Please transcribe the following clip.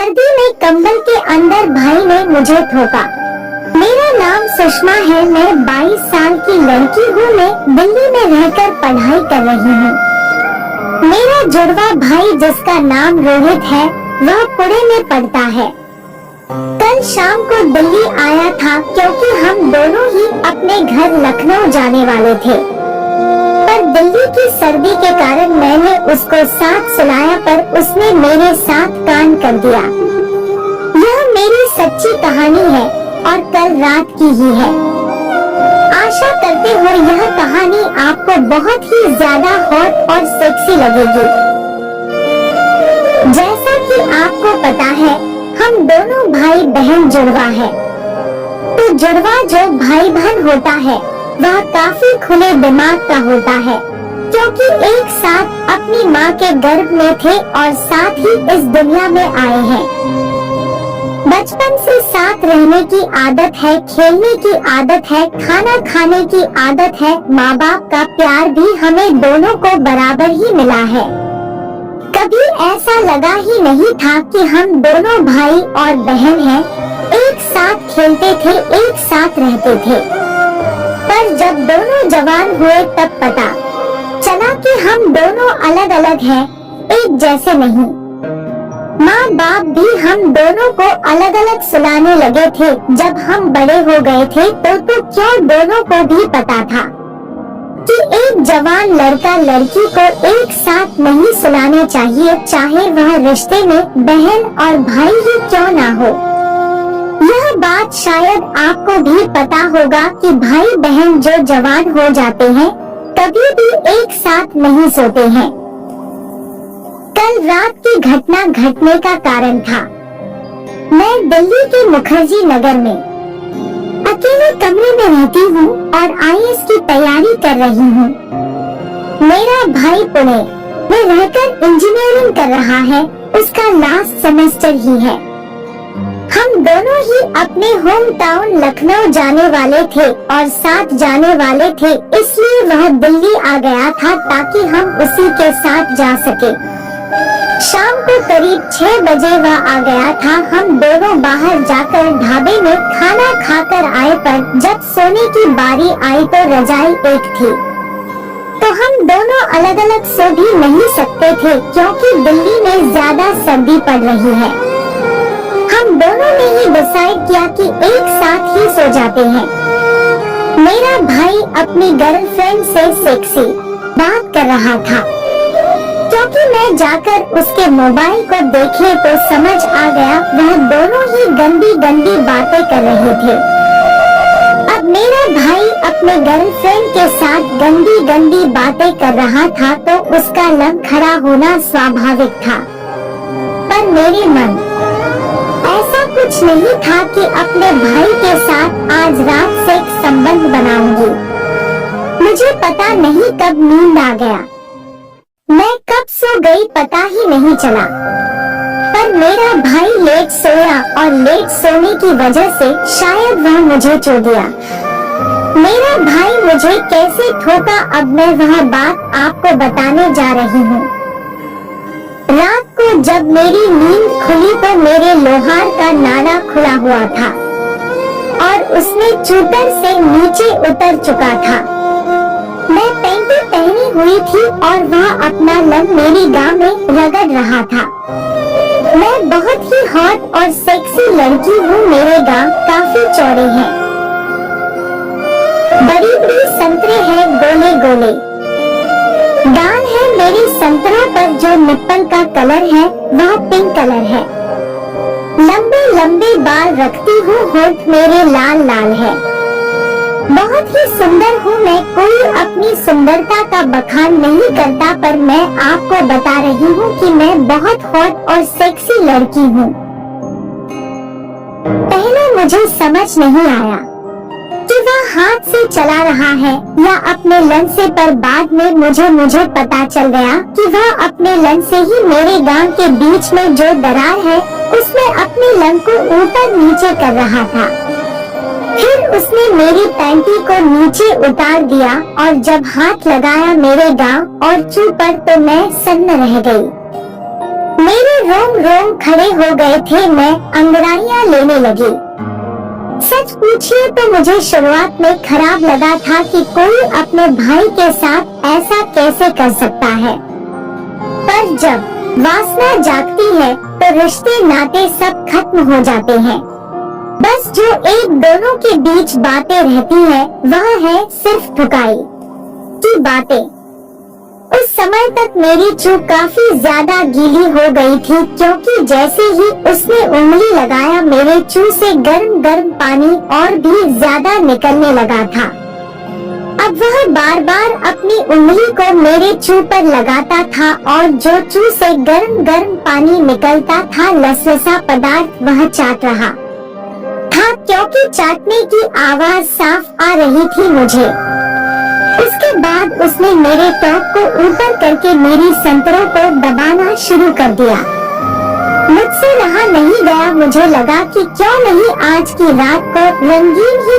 सर्दी में कंबल के अंदर भाई ने मुझे ठोका। मेरा नाम सुषमा है, मैं 22 साल की लड़की हूँ। मैं दिल्ली में रहकर पढ़ाई कर रही हूँ। मेरा जुड़वा भाई जिसका नाम रोहित है वह पुणे में पढ़ता है। कल शाम को दिल्ली आया था क्योंकि हम दोनों ही अपने घर लखनऊ जाने वाले थे, पर दिल्ली की सर्दी के कारण मैंने उसको साथ सुलाया पर उसने मेरे साथ कांड कर दिया। यह मेरी सच्ची कहानी है और कल रात की ही है। आशा करते हुए यह कहानी आपको बहुत ही ज्यादा हॉट और सेक्सी लगेगी। जैसा कि आपको पता है हम दोनों भाई बहन जुड़वा है। तो जुड़वा जो भाई बहन होता है वह काफी खुले दिमाग का होता है, क्योंकि एक साथ अपनी माँ के गर्भ में थे और साथ ही इस दुनिया में आए हैं। बचपन से साथ रहने की आदत है, खेलने की आदत है, खाना खाने की आदत है। माँ बाप का प्यार भी हमें दोनों को बराबर ही मिला है। कभी ऐसा लगा ही नहीं था कि हम दोनों भाई और बहन हैं, एक साथ खेलते थे, एक साथ रहते थे। पर जब दोनों जवान हुए तब पता चला कि हम दोनों अलग अलग हैं, एक जैसे नहीं। माँ बाप भी हम दोनों को अलग अलग सुलाने लगे थे। जब हम बड़े हो गए थे तो क्यों दोनों को भी पता था कि एक जवान लड़का लड़की को एक साथ नहीं सुलाने चाहिए, चाहे वह रिश्ते में बहन और भाई ही क्यों ना हो। यह बात शायद आपको भी पता होगा कि भाई बहन जो जवान हो जाते हैं कभी भी एक साथ नहीं सोते हैं। कल रात की घटना घटने का कारण था, मैं दिल्ली के मुखर्जी नगर में अकेले कमरे में रहती हूँ और IAS की तैयारी कर रही हूँ। मेरा भाई पुणे में रहकर इंजीनियरिंग कर रहा है, उसका लास्ट सेमेस्टर ही है। हम दोनों ही अपने होम टाउन लखनऊ जाने वाले थे और साथ जाने वाले थे, इसलिए वह दिल्ली आ गया था ताकि हम उसी के साथ जा सके। शाम को करीब 6 बजे वह आ गया था। हम दोनों बाहर जाकर ढाबे में खाना खाकर आए, पर जब सोने की बारी आई तो रजाई एक थी, तो हम दोनों अलग अलग सो भी नहीं सकते थे क्योंकि दिल्ली में ज्यादा सर्दी पड़ रही है। हम दोनों ने ही डिसाइड किया कि एक साथ ही सो जाते हैं। मेरा भाई अपनी गर्लफ्रेंड से सेक्सी बात कर रहा था, क्योंकि मैं जाकर उसके मोबाइल को देखे तो समझ आ गया वह दोनों ही गंदी गंदी बातें कर रहे थे। अब मेरा भाई अपने गर्लफ्रेंड के साथ गंदी गंदी बातें कर रहा था तो उसका लग खड़ा होना स्वाभाविक था, पर मेरे मन ऐसा कुछ नहीं था कि अपने भाई के साथ आज रात सेक्स संबंध बनाऊंगी। मुझे पता नहीं कब नींद आ गया, मैं कब सो गई पता ही नहीं चला। पर मेरा भाई लेट सोया और लेट सोने की वजह से शायद वह मुझे छू दिया। मेरा भाई मुझे कैसे ठोका अब मैं वह बात आपको बताने जा रही हूँ। रात को जब मेरी नींद खुली तो मेरे लोहार का नाला खुला हुआ था और उसमें चूतर से नीचे उतर चुका था। मैं पैंटी पहनी हुई थी और वह अपना लंग मेरी गांव में रगड़ रहा था। मैं बहुत ही हॉट और सेक्सी लड़की हूँ। मेरे गांव काफी चौड़े हैं, बड़ी बड़ी संतरे हैं, गोले गोले गाल है मेरी संतरा पर। जो निप्पल का कलर है वह पिंक कलर है। लंबे लंबे बाल रखती हूँ, होंठ मेरे लाल लाल है। बहुत ही सुंदर हूँ मैं, कोई अपनी सुंदरता का बखान नहीं करता, पर मैं आपको बता रही हूँ कि मैं बहुत हॉट और सेक्सी लड़की हूँ। पहले मुझे समझ नहीं आया कि वह हाथ से चला रहा है या अपने लन से, पर बाद में मुझे पता चल गया कि वह अपने लन से ही मेरे गांव के बीच में जो दरार है उसमें अपने लन को ऊपर नीचे कर रहा था। फिर उसने मेरी पैंटी को नीचे उतार दिया और जब हाथ लगाया मेरे गांव और चू पर तो मैं सन्न रह गई। मेरे रोम रोम खड़े हो गए थे, मैं अंगड़ाइयां लेने लगी। सच पूछिए तो मुझे शुरुआत में खराब लगा था कि कोई अपने भाई के साथ ऐसा कैसे कर सकता है, पर जब वासना जागती है तो रिश्ते नाते सब खत्म हो जाते हैं। बस जो एक दोनों के बीच बातें रहती है वह है सिर्फ ठुकाई की बातें। उस समय तक मेरी चूक काफी ज्यादा गीली हो गई थी, क्योंकि जैसे ही उसने उंगली लगाया मेरे चू से गर्म गर्म पानी और भी ज्यादा निकलने लगा था। अब वह बार बार अपनी उंगली को मेरे चू पर लगाता था और जो चू से गर्म गर्म पानी निकलता था लसलसा पदार्थ वह चाट रहा था, क्योंकि चाटने की आवाज साफ आ रही थी मुझे। उसके बाद उसने मेरे टॉप को ऊपर करके मेरी संतरों को दबाना शुरू कर दिया। मुझसे रहा नहीं गया, मुझे लगा कि क्यों नहीं आज की रात को रंगीन ही